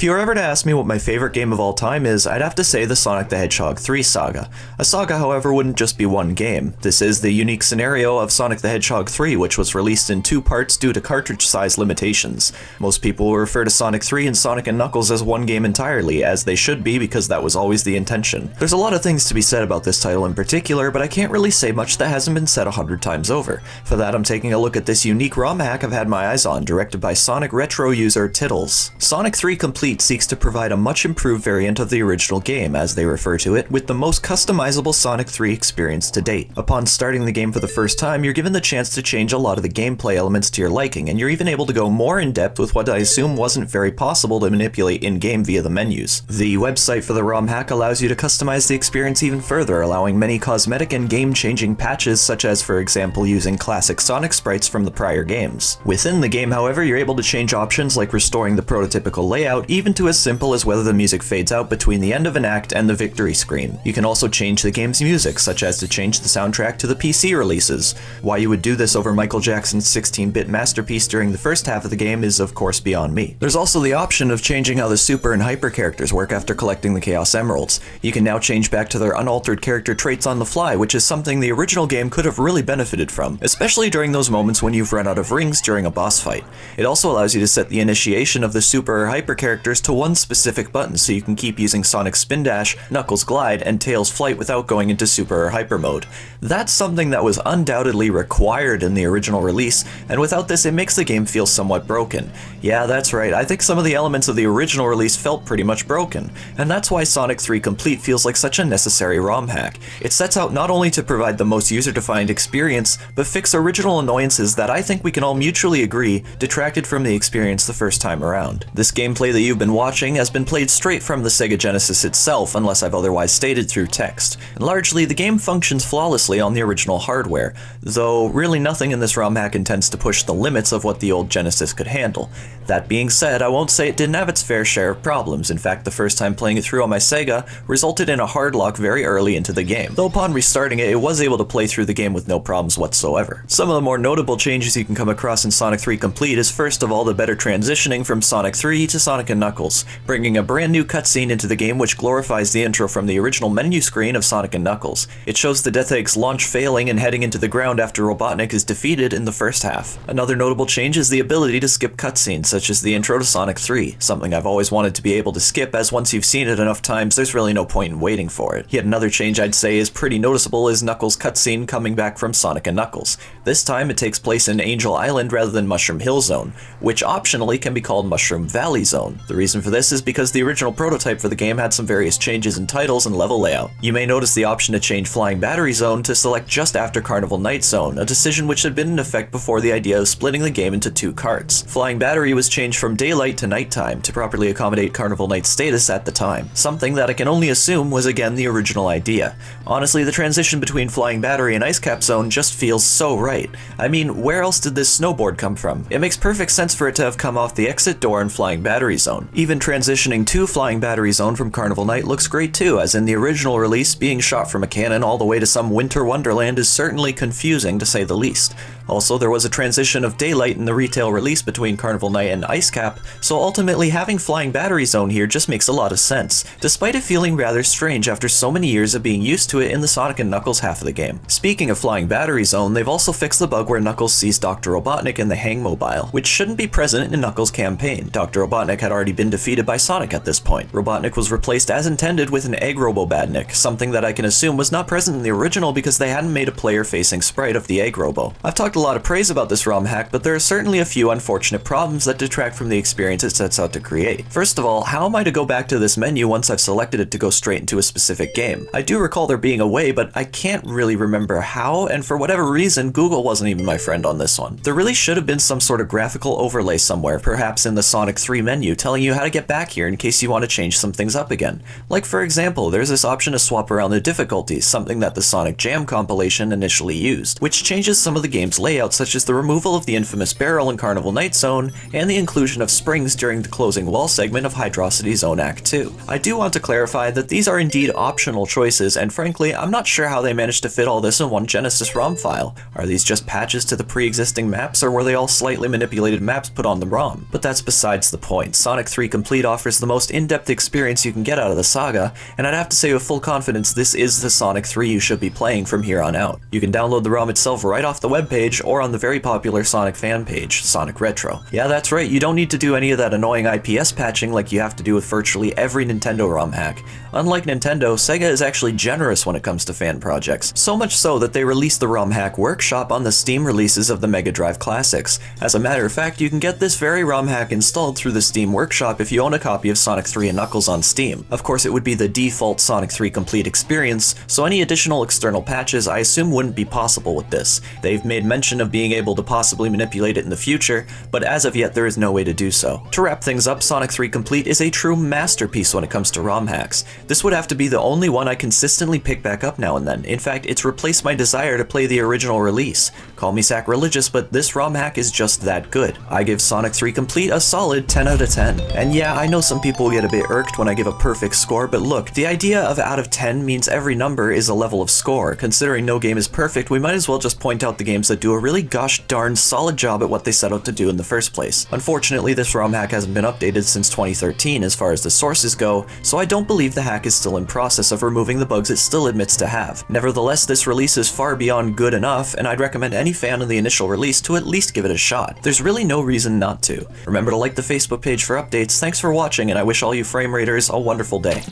If you were ever to ask me what my favorite game of all time is, I'd have to say the Sonic the Hedgehog 3 saga. A saga, however, wouldn't just be one game. This is the unique scenario of Sonic the Hedgehog 3, which was released in 2 parts due to cartridge size limitations. Most people will refer to Sonic 3 and Sonic & Knuckles as one game entirely, as they should be because that was always the intention. There's a lot of things to be said about this title in particular, but I can't really say much that hasn't been said 100 times over. For that, I'm taking a look at this unique ROM hack I've had my eyes on, directed by Sonic Retro user Tittles. Sonic 3 Complete seeks to provide a much improved variant of the original game, as they refer to it, with the most customizable Sonic 3 experience to date. Upon starting the game for the first time, you're given the chance to change a lot of the gameplay elements to your liking, and you're even able to go more in depth with what I assume wasn't very possible to manipulate in-game via the menus. The website for the ROM hack allows you to customize the experience even further, allowing many cosmetic and game-changing patches, such as, for example, using classic Sonic sprites from the prior games. Within the game, however, you're able to change options like restoring the prototypical layout, even to as simple as whether the music fades out between the end of an act and the victory screen. You can also change the game's music, such as to change the soundtrack to the PC releases. Why you would do this over Michael Jackson's 16-bit masterpiece during the first half of the game is of course beyond me. There's also the option of changing how the Super and Hyper characters work after collecting the Chaos Emeralds. You can now change back to their unaltered character traits on the fly, which is something the original game could have really benefited from, especially during those moments when you've run out of rings during a boss fight. It also allows you to set the initiation of the Super or Hyper characters to one specific button, so you can keep using Sonic's Spin Dash, Knuckles' Glide, and Tails' Flight without going into Super or Hyper mode. That's something that was undoubtedly required in the original release, and without this it makes the game feel somewhat broken. Yeah, that's right, I think some of the elements of the original release felt pretty much broken, and that's why Sonic 3 Complete feels like such a necessary ROM hack. It sets out not only to provide the most user-defined experience, but fix original annoyances that I think we can all mutually agree detracted from the experience the first time around. This gameplay that you've been watching has been played straight from the Sega Genesis itself, unless I've otherwise stated through text. And largely, the game functions flawlessly on the original hardware, though really nothing in this ROM hack intends to push the limits of what the old Genesis could handle. That being said, I won't say it didn't have its fair share of problems. In fact, the first time playing it through on my Sega resulted in a hard lock very early into the game, though upon restarting it, it was able to play through the game with no problems whatsoever. Some of the more notable changes you can come across in Sonic 3 Complete is first of all the better transitioning from Sonic 3 to Sonic & Knuckles, bringing a brand new cutscene into the game which glorifies the intro from the original menu screen of Sonic & Knuckles. It shows the Death Egg's launch failing and heading into the ground after Robotnik is defeated in the first half. Another notable change is the ability to skip cutscenes, such as the intro to Sonic 3, something I've always wanted to be able to skip, as once you've seen it enough times there's really no point in waiting for it. Yet another change I'd say is pretty noticeable is Knuckles' cutscene coming back from Sonic & Knuckles. This time it takes place in Angel Island rather than Mushroom Hill Zone, which optionally can be called Mushroom Valley Zone. The reason for this is because the original prototype for the game had some various changes in titles and level layout. You may notice the option to change Flying Battery Zone to select just after Carnival Night Zone, a decision which had been in effect before the idea of splitting the game into 2 carts. Flying Battery was changed from daylight to nighttime to properly accommodate Carnival Night's status at the time, something that I can only assume was again the original idea. Honestly, the transition between Flying Battery and Ice Cap Zone just feels so right. I mean, where else did this snowboard come from? It makes perfect sense for it to have come off the exit door in Flying Battery Zone. Even transitioning to Flying Battery Zone from Carnival Night looks great too, as in the original release, being shot from a cannon all the way to some winter wonderland is certainly confusing to say the least. Also, there was a transition of daylight in the retail release between Carnival Night and Ice Cap, so ultimately having Flying Battery Zone here just makes a lot of sense, despite it feeling rather strange after so many years of being used to it in the Sonic & Knuckles half of the game. Speaking of Flying Battery Zone, they've also fixed the bug where Knuckles sees Dr. Robotnik in the Hang Mobile, which shouldn't be present in Knuckles' campaign. Dr. Robotnik had already been defeated by Sonic at this point. Robotnik was replaced as intended with an Egg Robo-Badnik, something that I can assume was not present in the original because they hadn't made a player-facing sprite of the Egg Robo. I've talked a lot of praise about this ROM hack, but there are certainly a few unfortunate problems that detract from the experience it sets out to create. First of all, how am I to go back to this menu once I've selected it to go straight into a specific game? I do recall there being a way, but I can't really remember how, and for whatever reason, Google wasn't even my friend on this one. There really should have been some sort of graphical overlay somewhere, perhaps in the Sonic 3 menu, telling you how to get back here in case you want to change some things up again. Like for example, there's this option to swap around the difficulties, something that the Sonic Jam compilation initially used, which changes some of the game's layout, such as the removal of the infamous barrel in Carnival Night Zone, and the inclusion of springs during the closing wall segment of Hydrocity Zone Act 2. I do want to clarify that these are indeed optional choices, and frankly, I'm not sure how they managed to fit all this in one Genesis ROM file. Are these just patches to the pre-existing maps, or were they all slightly manipulated maps put on the ROM? But that's besides the point. Sonic 3 Complete offers the most in-depth experience you can get out of the saga, and I'd have to say with full confidence this is the Sonic 3 you should be playing from here on out. You can download the ROM itself right off the webpage, or on the very popular Sonic fan page, Sonic Retro. Yeah, that's right, you don't need to do any of that annoying IPS patching like you have to do with virtually every Nintendo ROM hack. Unlike Nintendo, Sega is actually generous when it comes to fan projects, so much so that they released the ROM hack workshop on the Steam releases of the Mega Drive Classics. As a matter of fact, you can get this very ROM hack installed through the Steam workshop if you own a copy of Sonic 3 and Knuckles on Steam. Of course, it would be the default Sonic 3 Complete experience, so any additional external patches I assume wouldn't be possible with this. They've made mention of being able to possibly manipulate it in the future, but as of yet there is no way to do so. To wrap things up, Sonic 3 Complete is a true masterpiece when it comes to ROM hacks. This would have to be the only one I consistently pick back up now and then. In fact, it's replaced my desire to play the original release. Call me sacrilegious, but this ROM hack is just that good. I give Sonic 3 Complete a solid 10 out of 10. And yeah, I know some people get a bit irked when I give a perfect score, but look, the idea of out of 10 means every number is a level of score. Considering no game is perfect, we might as well just point out the games that do a really gosh darn solid job at what they set out to do in the first place. Unfortunately, this ROM hack hasn't been updated since 2013 as far as the sources go, so I don't believe the hack is still in process of removing the bugs it still admits to have. Nevertheless, this release is far beyond good enough, and I'd recommend any fan of the initial release to at least give it a shot. There's really no reason not to. Remember to like the Facebook page for updates. Thanks for watching, and I wish all you FrameRaters a wonderful day.